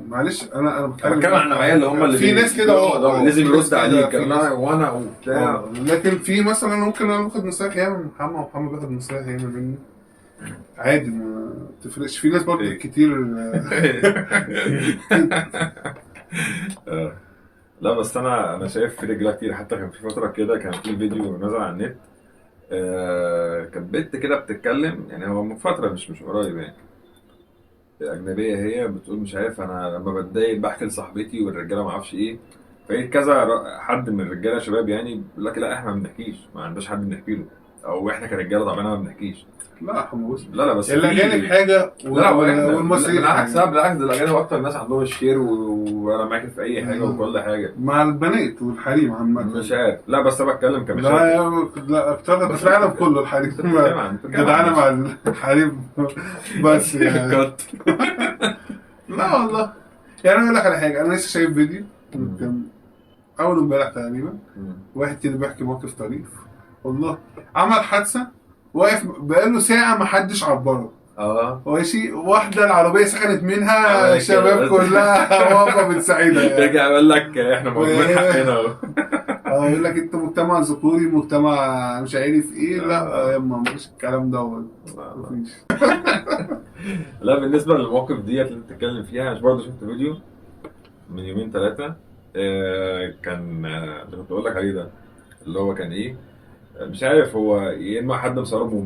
معلش انا بتكلم عن النوعيه اللي هم اللي في ناس كده لازم في ناس يرد عليك كده، في ناس. وانا وبتاع. لكن في مثلا ممكن انا باخد نصايح ياما من محمد، ومحمد بياخد نصايح ياما مني، عادي ما تفرقش. في ناس برضه فيك. كتير. آه. لا بس انا شايف في رجاله كتير، حتى كان في فتره كده كان في فيديو نزل على النت. كانت بنت كده بتتكلم، يعني هو من فتره مش قريب يعني. اجنبيه، هي بتقول مش عارف انا لما بتضايق بحكي لصاحبتي والرجاله ما اعرفش ايه. فايه كذا حد من الرجاله شباب يعني بيقول لك لا احنا ما بنحكيش، ما عندناش حد بنحكي له، او احنا كرجاله طبعا ما بنحكيش. لا يا حمو بص، لا بس الاجانب في. حاجه لا لا واحنا والمصريين بالعكس، حاجه. بالعكس ده الاجانب اكتر ناس عندهم الشير وانا معاك في اي حاجه وكل حاجه. مع البنات والحريم مش عامه. عارف، لا بس انا بتكلم لا كمشاكل. لا افترض في العالم كله الحريم بتتكلم عن جدعانه مع ماشي. الحريم بس يعني. كات. لا والله. يعني انا اقول لك على حاجه، انا لسه شايف فيديو كان اول امبارح تقريبا، واحد كده بيحكي موقف طريف والله. عمل حادثه، واقف بقاله ساعه ما حدش عبره. ماشي، واحده العربيه سخنت منها، عمل كده الشباب بس. كلها واقفه بتساعدها يعني. يرجع يقول لك احنا موجودين حقنا اهو. اه يقول لك انت مجتمع ذكوري، مجتمع مش عارف ايه. لا لا لا يا اما مفيش الكلام دوت. لا لا. مفيش. لا بالنسبه للمواقف ديت اللي بتتكلم فيها، انا برضه شفت فيديو من يومين ثلاثه. كان اللي كنت بقول لك عليه ده، اللي هو كان ايه، مش عارف هو يا اما حد مصوره